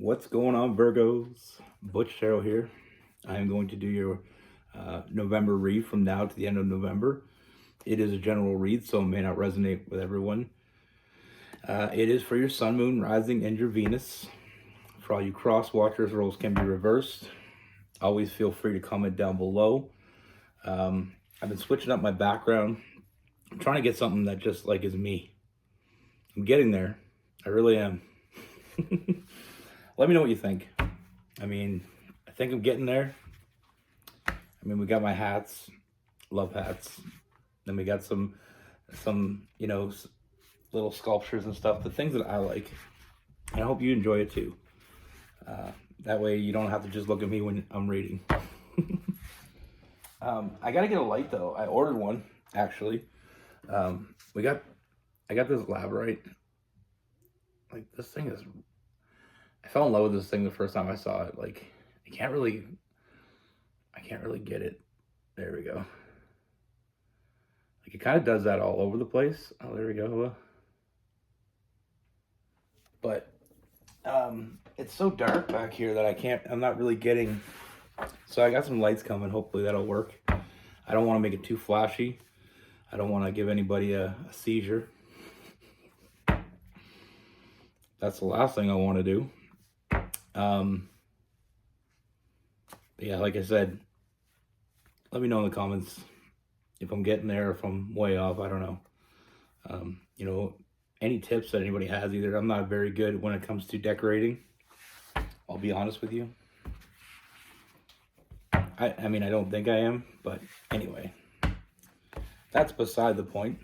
What's going on, Virgos? Butch here. I am going to do your November read from now to the end of November. It is a general read, so it may not resonate with everyone. It is for your Sun, Moon, Rising, and your Venus. For all you cross watchers, roles can be reversed. Always feel free to comment down below. I've been switching up my background. I'm trying to get something that just like is me. I'm getting there. I really am. Let me know what you think. I think I'm getting there. We got my hats. Love hats. Then we got some, little sculptures and stuff. The things that I like. And I hope you enjoy it too. That way you don't have to just look at me when I'm reading. I gotta get a light though. I ordered one actually. I got this Labradorite. Like, this thing is, I fell in love with this thing the first time I saw it. Like, I can't really get it. There we go. Like, it kind of does that all over the place. Oh, there we go. But it's so dark back here that I'm not really getting. So I got some lights coming. Hopefully that'll work. I don't want to make it too flashy. I don't want to give anybody a seizure. That's the last thing I want to do. Yeah, like I said, let me know in the comments if I'm getting there, if I'm way off. I don't know. Any tips that anybody has either. I'm not very good when it comes to decorating. I'll be honest with you. I don't think I am, but anyway, that's beside the point.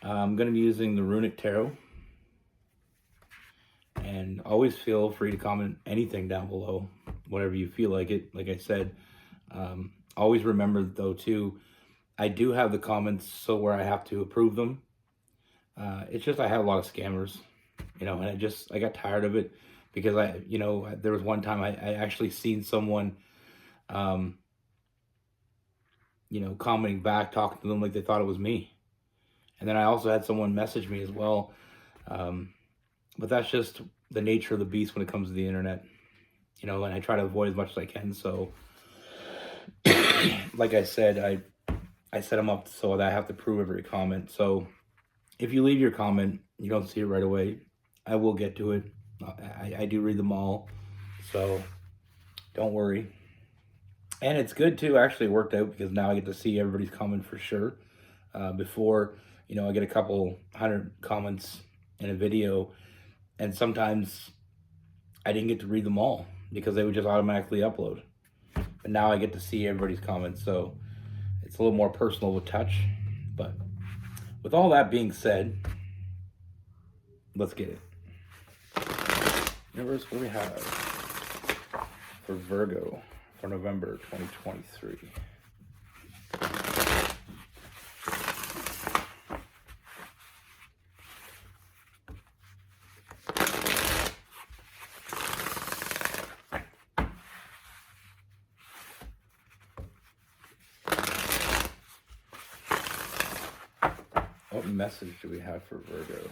I'm going to be using the Runic Tarot. And always feel free to comment anything down below, whatever you feel like it. Like I said, always remember though too, I do have the comments so where I have to approve them. It's just I have a lot of scammers, and I got tired of it because there was one time I actually seen someone, commenting back, talking to them like they thought it was me. And then I also had someone message me as well. But that's just the nature of the beast when it comes to the internet, and I try to avoid as much as I can. So, like I said, I set them up so that I have to prove every comment. So, if you leave your comment, you don't see it right away, I will get to it. I do read them all, so don't worry. And it's good too. Actually, it worked out because now I get to see everybody's comment for sure. Before, I get a couple hundred comments in a video. And sometimes I didn't get to read them all because they would just automatically upload. But now I get to see everybody's comments, so it's a little more personal with touch. But with all that being said, let's get it. Universe, what do we have for Virgo for November 2023? What message do we have for Virgo?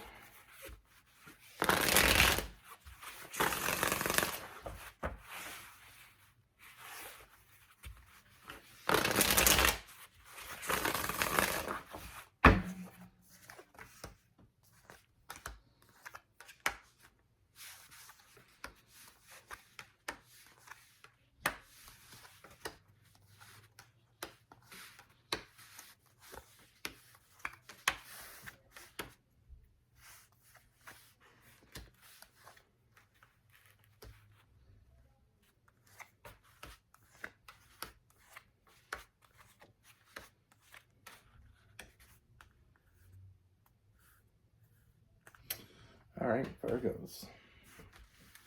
All right, Virgos.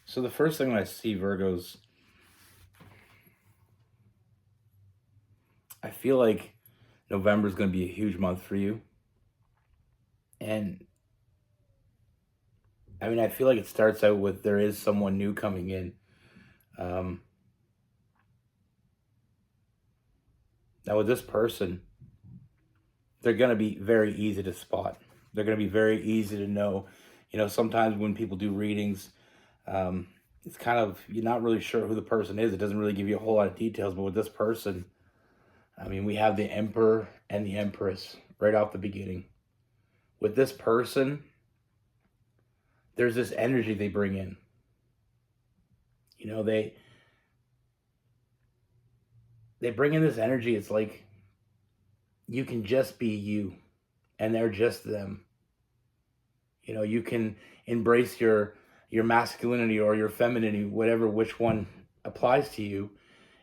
So the first thing I see, Virgos, I feel like November is going to be a huge month for you. And I feel like it starts out with there is someone new coming in. Now with this person, they're going to be very easy to spot. They're going to be very easy to know. Sometimes when people do readings, It's kind of, you're not really sure who the person is. It doesn't really give you a whole lot of details. But with this person, I mean, we have the Emperor and the Empress right off the beginning. With this person, there's this energy they bring in. You know, they bring in this energy. It's like you can just be you, and they're just them. You know, you can embrace your masculinity or your femininity, whatever, which one applies to you,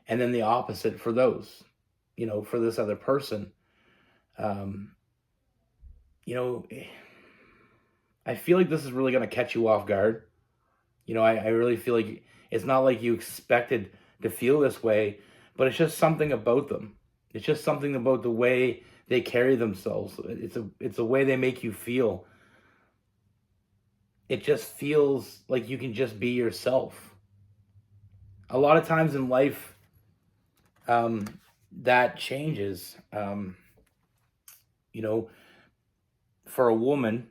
and then the opposite for those, you know, for this other person. um you know, I feel like this is really going to catch you off guard. You know, I really feel like it's not like you expected to feel this way, but it's just something about them. It's just something about the way they carry themselves. It's a way they make you feel. It just feels like you can just be yourself. A lot of times in life, um, that changes. You know, for a woman,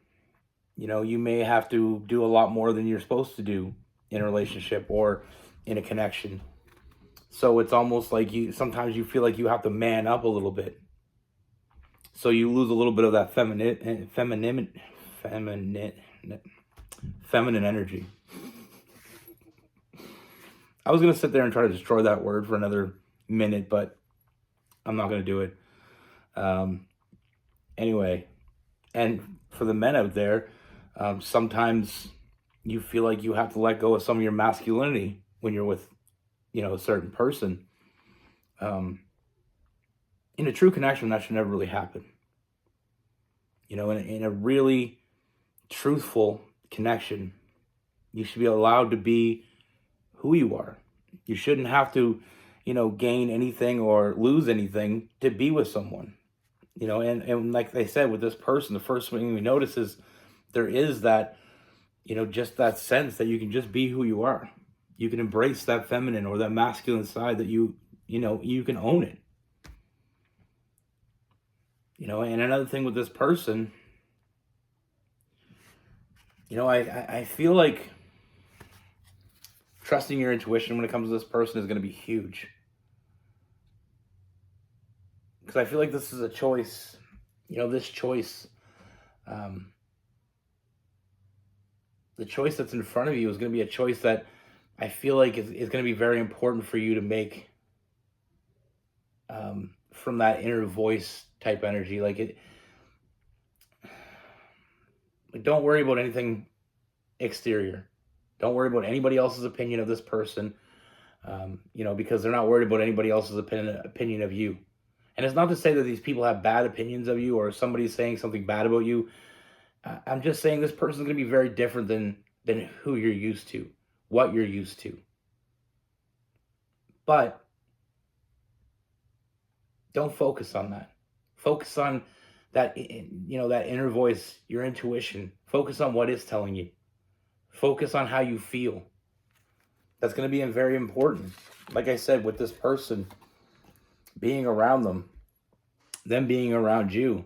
you know, you may have to do a lot more than you're supposed to do in a relationship or in a connection. So it's almost like you sometimes you feel like you have to man up a little bit. So you lose a little bit of that feminine feminine energy. I was gonna sit there and try to destroy that word for another minute, but I'm not gonna do it. Um, anyway, and for the men out there, sometimes you feel like you have to let go of some of your masculinity when you're with, you know, a certain person. Um, in a true connection, that should never really happen. You know, in a really truthful connection, you should be allowed to be who you are. You shouldn't have to, you know, gain anything or lose anything to be with someone. You know, and like they said, with this person, the first thing we notice is there is that, you know, just that sense that you can just be who you are. You can embrace that feminine or that masculine side that you know, you can own it. You know, and another thing with this person, you know, I feel like trusting your intuition when it comes to this person is going to be huge. Because I feel like this is a choice. You know, this choice, um, the choice that's in front of you is going to be a choice that I feel like is going to be very important for you to make, from that inner voice type energy. Like, don't worry about anything exterior. Don't worry about anybody else's opinion of this person, you know, because they're not worried about anybody else's opinion of you. And it's not to say that these people have bad opinions of you or somebody's saying something bad about you. I'm just saying this person's going to be very different than who you're used to, what you're used to. But don't focus on that. Focus on that, you know, that inner voice, your intuition. Focus on what it's telling you. Focus on how you feel. That's going to be very important. Like I said, with this person, being around them being around you,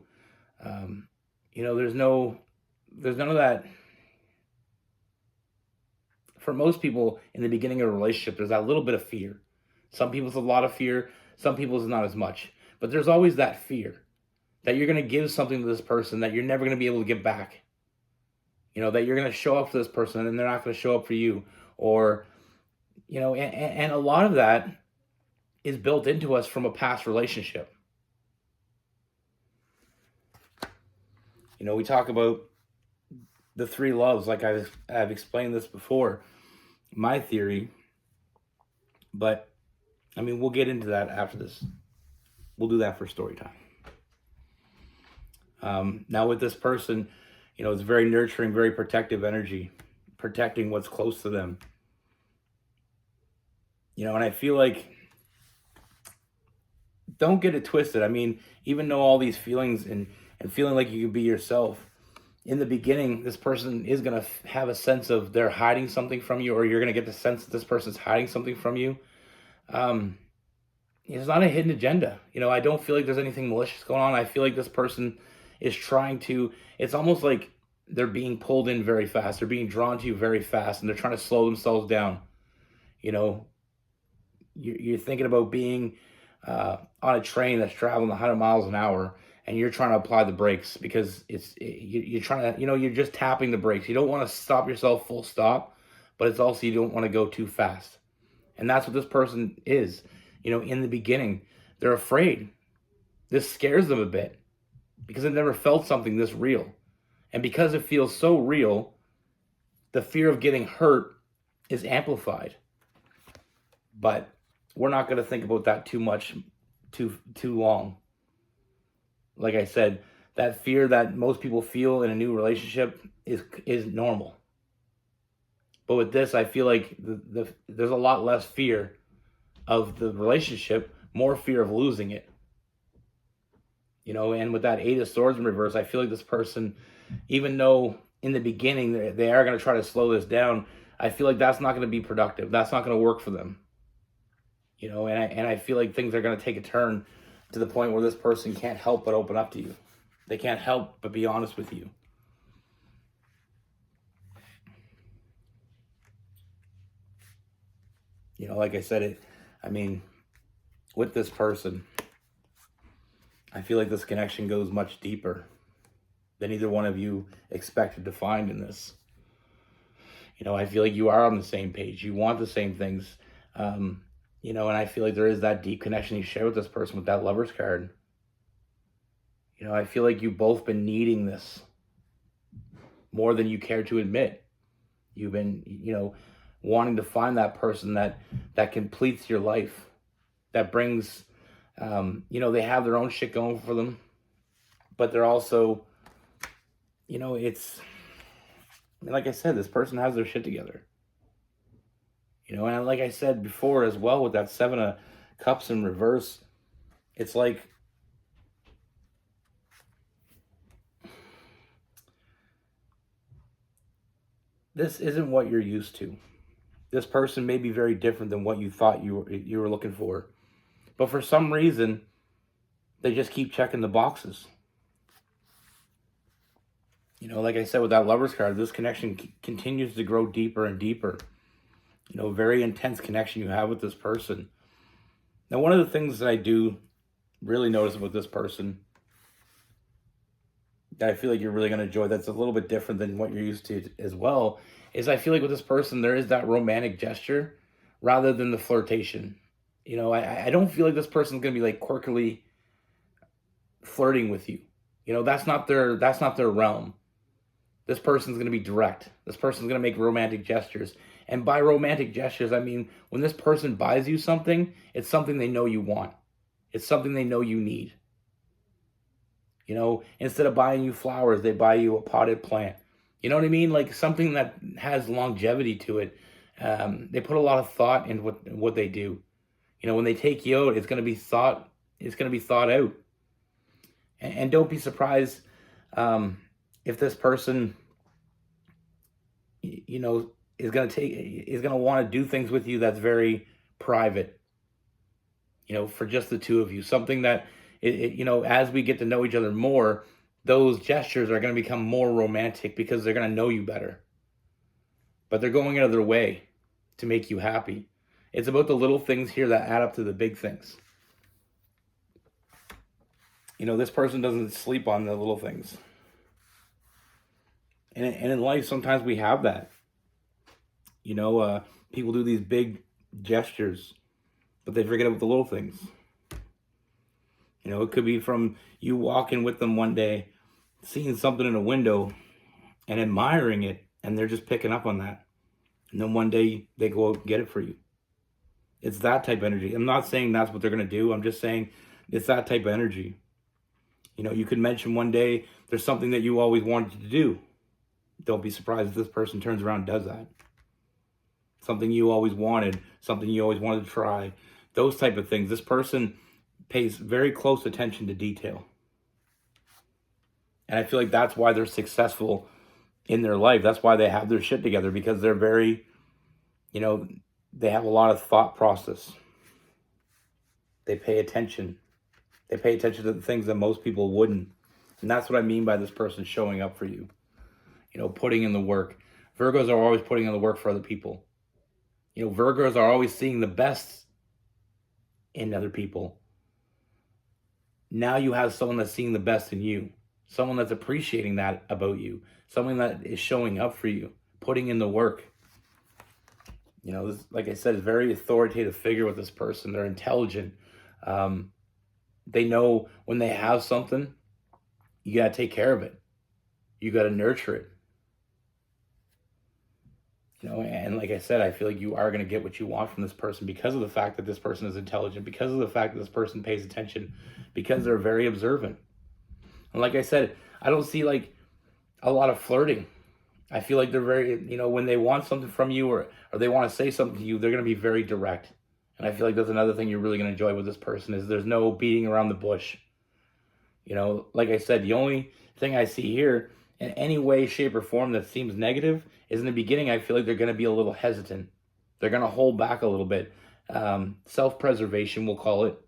you know, there's none of that. For most people in the beginning of a relationship, there's that little bit of fear. Some people's a lot of fear, some people's not as much. But there's always that fear that you're going to give something to this person that you're never going to be able to give back. You know, that you're going to show up for this person and they're not going to show up for you. Or, you know, and a lot of that is built into us from a past relationship. You know, we talk about the three loves, like I've explained this before, my theory. But, I mean, we'll get into that after this. We'll do that for story time. Now with this person, you know, it's very nurturing, very protective energy, protecting what's close to them. You know, and I feel like, don't get it twisted. I mean, even though all these feelings and feeling like you can be yourself, in the beginning, this person is going to have a sense of they're hiding something from you, or you're going to get the sense that this person's hiding something from you. It's not a hidden agenda. You know, I don't feel like there's anything malicious going on. I feel like this person is trying to, it's almost like they're being pulled in very fast. They're being drawn to you very fast, and they're trying to slow themselves down. You know, you're thinking about being on a train that's traveling 100 miles an hour, and you're trying to apply the brakes because you're trying to, you're just tapping the brakes. You don't want to stop yourself full stop, but it's also you don't want to go too fast. And that's what this person is. In the beginning, they're afraid. This scares them a bit because they've never felt something this real. And because it feels so real, the fear of getting hurt is amplified. But we're not going to think about that too much, too long. Like I said, that fear that most people feel in a new relationship is normal. But with this, I feel like there's a lot less fear of the relationship, more fear of losing it. And with that Eight of Swords in reverse, I feel like this person, even though in the beginning they are going to try to slow this down, I feel like that's not going to be productive. That's not going to work for them. And I feel like things are going to take a turn to the point where this person can't help but open up to you. They can't help but be honest with you. Like I said, with this person, I feel like this connection goes much deeper than either one of you expected to find in this. I feel like you are on the same page. You want the same things. And I feel like there is that deep connection you share with this person with that Lover's card. I feel like you've both been needing this more than you care to admit. You've been, wanting to find that person that completes your life, that brings, they have their own shit going for them, but they're also, like I said, this person has their shit together. And like I said before as well, with that Seven of Cups in reverse, it's like this isn't what you're used to. This person may be very different than what you thought you were looking for. But for some reason, they just keep checking the boxes. Like I said, with that Lover's card, this connection continues to grow deeper and deeper. Very intense connection you have with this person. Now, one of the things that I do really notice with this person that I feel like you're really going to enjoy, that's a little bit different than what you're used to as well, is I feel like with this person, there is that romantic gesture rather than the flirtation. I don't feel like this person's going to be like quirkily flirting with you. That's not their realm. This person's going to be direct. This person's going to make romantic gestures. And by romantic gestures, I mean, when this person buys you something, it's something they know you want. It's something they know you need. Instead of buying you flowers, they buy you a potted plant. You know what I mean? Like something that has longevity to it. They put a lot of thought in what they do. When they take you out, it's going to be thought out. And don't be surprised if this person, is going to want to do things with you that's very private. For just the two of you, something that as we get to know each other more, those gestures are going to become more romantic because they're going to know you better. But they're going out of their way to make you happy. It's about the little things here that add up to the big things. This person doesn't sleep on the little things. And in life, sometimes we have that. People do these big gestures, but they forget about the little things. It could be from you walking with them one day, seeing something in a window and admiring it, and they're just picking up on that. And then one day they go out and get it for you. It's that type of energy. I'm not saying that's what they're going to do. I'm just saying it's that type of energy. You could mention one day there's something that you always wanted to do. Don't be surprised if this person turns around and does that. Something you always wanted, something you always wanted to try. Those type of things. This person pays very close attention to detail. And I feel like that's why they're successful in their life. That's why they have their shit together, because they're very, they have a lot of thought process. They pay attention. They pay attention to the things that most people wouldn't. And that's what I mean by this person showing up for you. putting in the work. Virgos are always putting in the work for other people. Virgos are always seeing the best in other people. Now you have someone that's seeing the best in you, someone that's appreciating that about you, someone that is showing up for you, putting in the work. This, like I said, is a very authoritative figure with this person. They're intelligent. They know when they have something, you got to take care of it. You got to nurture it. And like I said, I feel like you are going to get what you want from this person because of the fact that this person is intelligent, because of the fact that this person pays attention, because they're very observant. And like I said, I don't see like a lot of flirting. I feel like they're very, when they want something from you or they want to say something to you, they're going to be very direct. And I feel like that's another thing you're really going to enjoy with this person is there's no beating around the bush. Like I said, the only thing I see here in any way, shape, or form that seems negative is in the beginning, I feel like they're going to be a little hesitant. They're going to hold back a little bit. Self-preservation, we'll call it.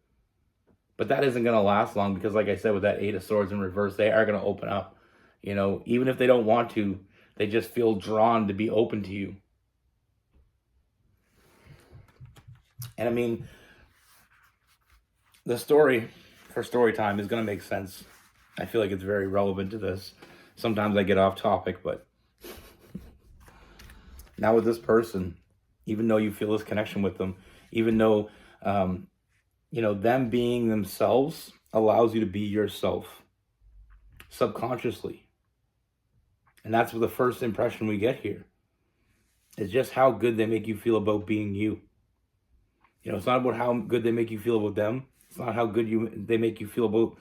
But that isn't going to last long because, like I said, with that Eight of Swords in reverse, they are going to open up. Even if they don't want to, they just feel drawn to be open to you. And I mean, the story for story time is going to make sense. I feel like it's very relevant to this. Sometimes I get off topic, but now with this person, even though you feel this connection with them, even though, them being themselves allows you to be yourself subconsciously. And that's what the first impression we get here. It's just how good they make you feel about being you. It's not about how good they make you feel about them. It's not how good they make you feel about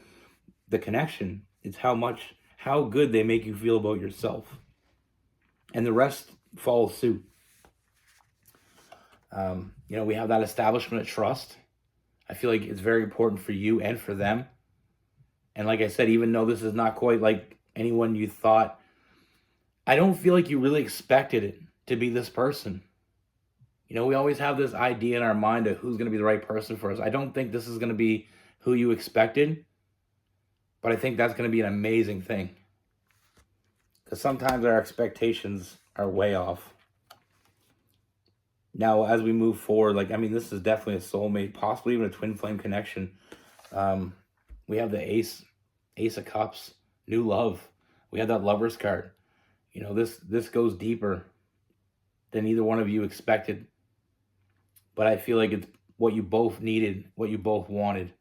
the connection. It's how good they make you feel about yourself. And the rest follows suit. We have that establishment of trust. I feel like it's very important for you and for them. And like I said, even though this is not quite like anyone you thought, I don't feel like you really expected it to be this person. We always have this idea in our mind of who's going to be the right person for us. I don't think this is going to be who you expected, but I think that's going to be an amazing thing. Because sometimes our expectations are way off. Now, as we move forward, this is definitely a soulmate, possibly even a twin flame connection. We have the Ace of Cups, new love. We have that Lover's card. This goes deeper than either one of you expected. But I feel like it's what you both needed, what you both wanted.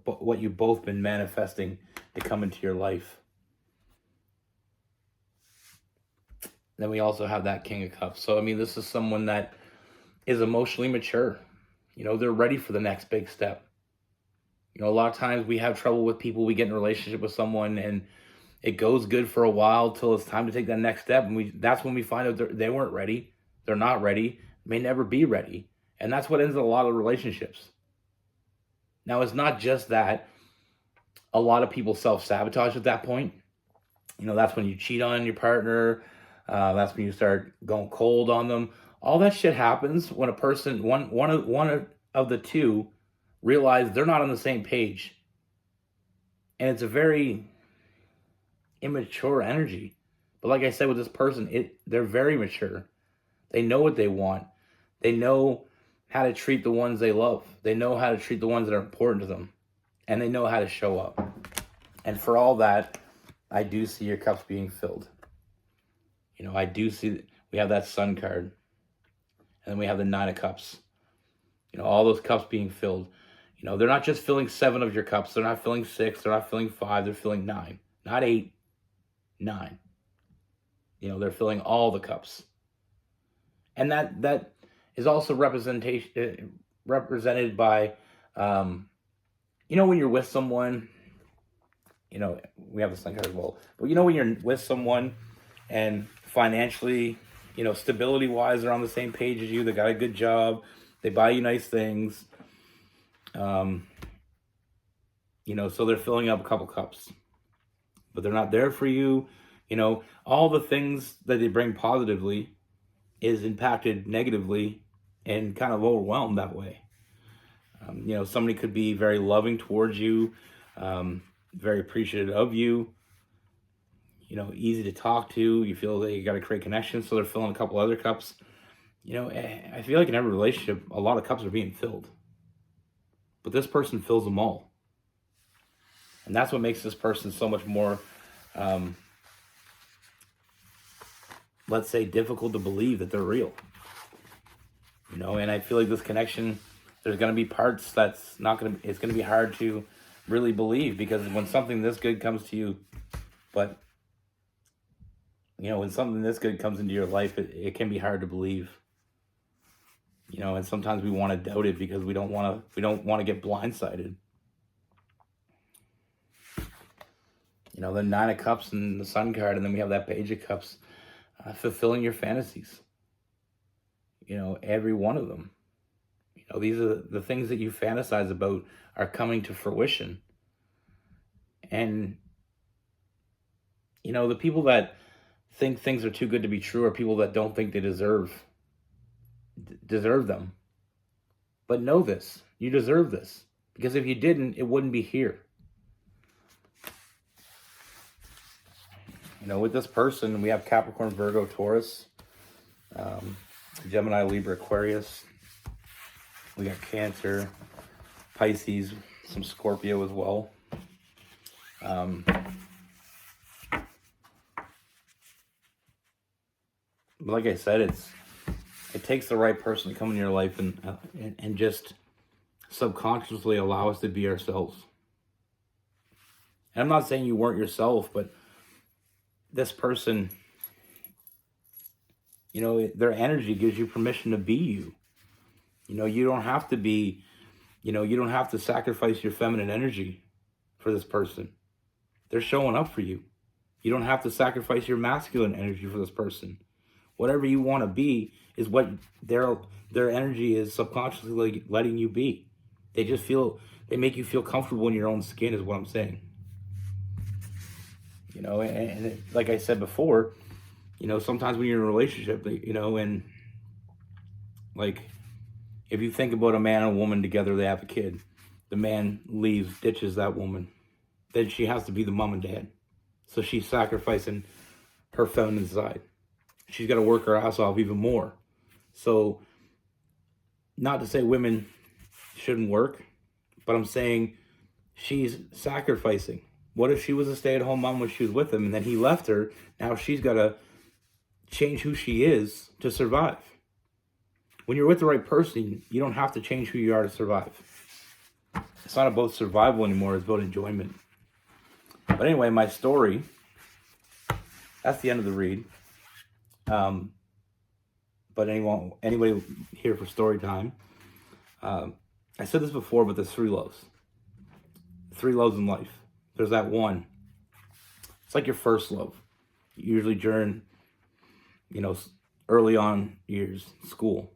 What you've both been manifesting to come into your life. Then we also have that King of Cups. So, this is someone that is emotionally mature. They're ready for the next big step. A lot of times we have trouble with people. We get in a relationship with someone and it goes good for a while till it's time to take that next step. And that's when we find out they weren't ready. They're not ready. May never be ready. And that's what ends a lot of relationships. Now, it's not just that. A lot of people self-sabotage at that point. That's when you cheat on your partner. That's when you start going cold on them. All that shit happens when a person, one of the two, realize they're not on the same page. And it's a very immature energy. But like I said with this person, they're very mature. They know what they want. They know how to treat the ones they love. They know how to treat the ones that are important to them. And they know how to show up. And for all that, I do see your cups being filled. I do see, we have that Sun card. And then we have the Nine of Cups. All those cups being filled. They're not just filling 7 of your cups. They're not filling 6. They're not filling 5. They're filling 9. Not 8. 9. They're filling all the cups. And that is also represented by, when you're with someone, we have the Sun card as well. But when you're with someone and financially, stability-wise, they're on the same page as you. They got a good job. They buy you nice things. So they're filling up a couple cups. But they're not there for you. All the things that they bring positively is impacted negatively and kind of overwhelmed that way. Somebody could be very loving towards you, very appreciative of you. easy to talk to. You feel that you got a great connection, so they're filling a couple other cups. I feel like in every relationship, a lot of cups are being filled, but this person fills them all. And that's what makes this person so much more, let's say, difficult to believe that they're real. And I feel like this connection, there's going to be parts it's going to be hard to really believe, because when something this good comes to you, but, when something this good comes into your life, it can be hard to believe. And sometimes we want to doubt it because we don't want to get blindsided. The Nine of Cups and the Sun card, and then we have that Page of Cups, fulfilling your fantasies. Every one of them. These are the things that you fantasize about are coming to fruition. And, the people that think things are too good to be true are people that don't think they deserve them. But know this, you deserve this. Because if you didn't, it wouldn't be here. With this person, we have Capricorn, Virgo, Taurus, Gemini, Libra, Aquarius. We got Cancer, Pisces, some Scorpio as well. But like I said, it takes the right person to come in your life and just subconsciously allow us to be ourselves. And I'm not saying you weren't yourself, but this person, their energy gives you permission to be you. You don't have to be, you don't have to sacrifice your feminine energy for this person. They're showing up for you. You don't have to sacrifice your masculine energy for this person. Whatever you want to be is what their energy is subconsciously letting you be. They make you feel comfortable in your own skin, is what I'm saying. And like I said before, sometimes when you're in a relationship, and like, if you think about a man and a woman together, they have a kid. The man leaves, ditches that woman. Then she has to be the mom and dad. So she's sacrificing her feminine side. She's got to work her ass off even more. So, not to say women shouldn't work, but I'm saying she's sacrificing. What if she was a stay-at-home mom when she was with him, and then he left her? Now she's got to change who she is to survive. When you're with the right person, you don't have to change who you are to survive. It's not about survival anymore, it's about enjoyment. But anyway, my story, that's the end of the read. But anybody here for story time, I said this before, but there's three loves. Three loves in life. There's that one. It's like your first love. Usually during, early on years, school.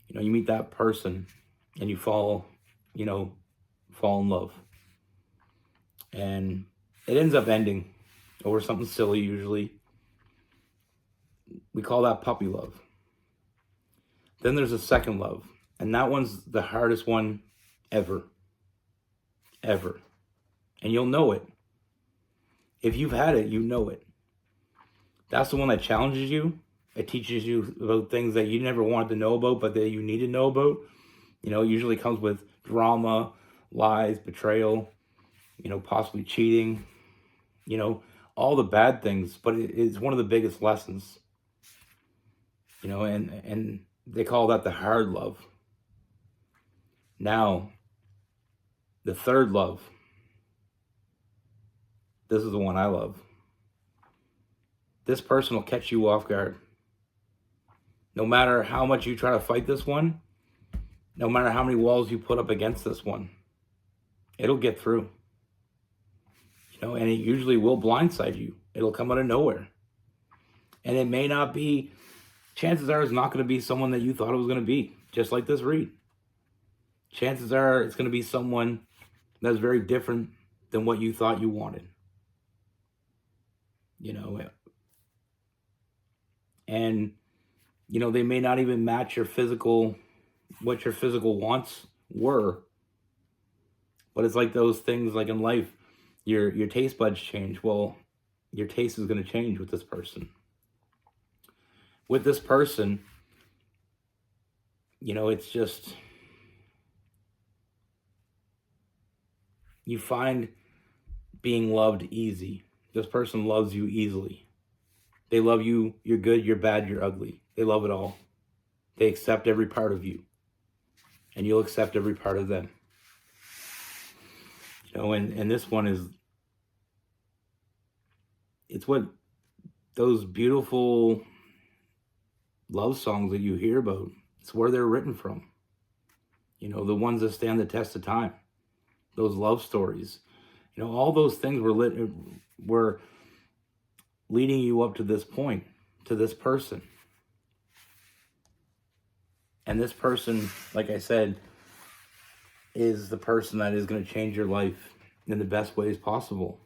You meet that person and you fall in love. And it ends up ending over something silly usually. We call that puppy love. Then there's a second love. And that one's the hardest one ever. Ever. And you'll know it. If you've had it, you know it. That's the one that challenges you. It teaches you about things that you never wanted to know about, but that you need to know about. It usually comes with drama, lies, betrayal, possibly cheating, all the bad things, but it's one of the biggest lessons. And they call that the hard love. Now, the third love. This is the one I love. This person will catch you off guard. No matter how much you try to fight this one, no matter how many walls you put up against this one, it'll get through. And it usually will blindside you. It'll come out of nowhere. And it may not be, chances are it's not going to be someone that you thought it was going to be, just like this read. Chances are it's going to be someone that's very different than what you thought you wanted. And, they may not even match what your physical wants were. But it's like those things, like in life, your taste buds change. Well, your taste is going to change with this person. With this person, you know, it's just, you find being loved easy. This person loves you easily. They love you. You're good, you're bad, you're ugly. They love it all. They accept every part of you. And you'll accept every part of them. You know, and this one is, it's what those beautiful love songs that you hear about, it's where they're written from. You know, the ones that stand the test of time. Those love stories. You know, all those things were leading you up to this point, to this person. And this person, like I said, is the person that is going to change your life in the best ways possible.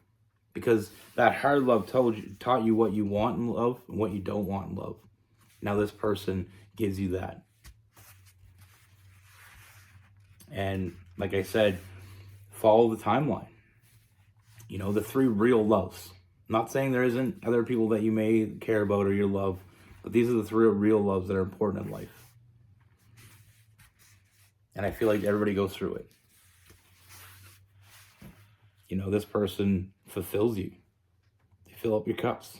Because that hard love taught you what you want in love and what you don't want in love. Now this person gives you that. And like I said, follow the timeline. You know, the 3 real loves. I'm not saying there isn't other people that you may care about or you love, but these are the 3 real loves that are important in life. And I feel like everybody goes through it. You know, this person fulfills you. They fill up your cups.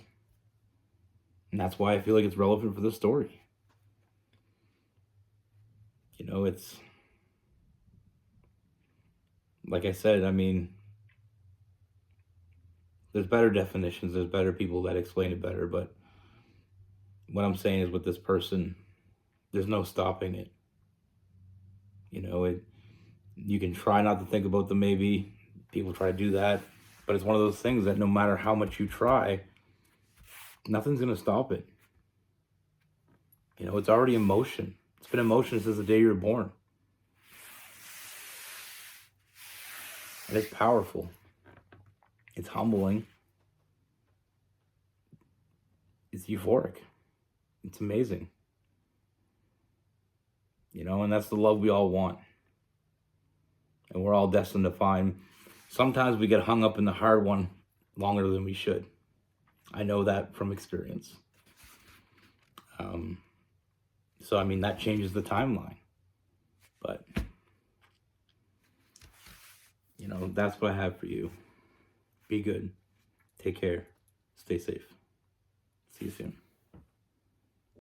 And that's why I feel like it's relevant for this story. You know, it's, like I said, I mean, there's better definitions, there's better people that explain it better, but what I'm saying is with this person, there's no stopping it. You know, you can try not to think about the maybe. People try to do that. But it's one of those things that no matter how much you try, nothing's going to stop it. You know, it's already in motion. It's been in motion since the day you were born. And it's powerful. It's humbling. It's euphoric. It's amazing. You know, and that's the love we all want. And we're all destined to find. Sometimes we get hung up in the hard one longer than we should. I know that from experience. So, I mean, that changes the timeline. But, you know, that's what I have for you. Be good. Take care. Stay safe. See you soon.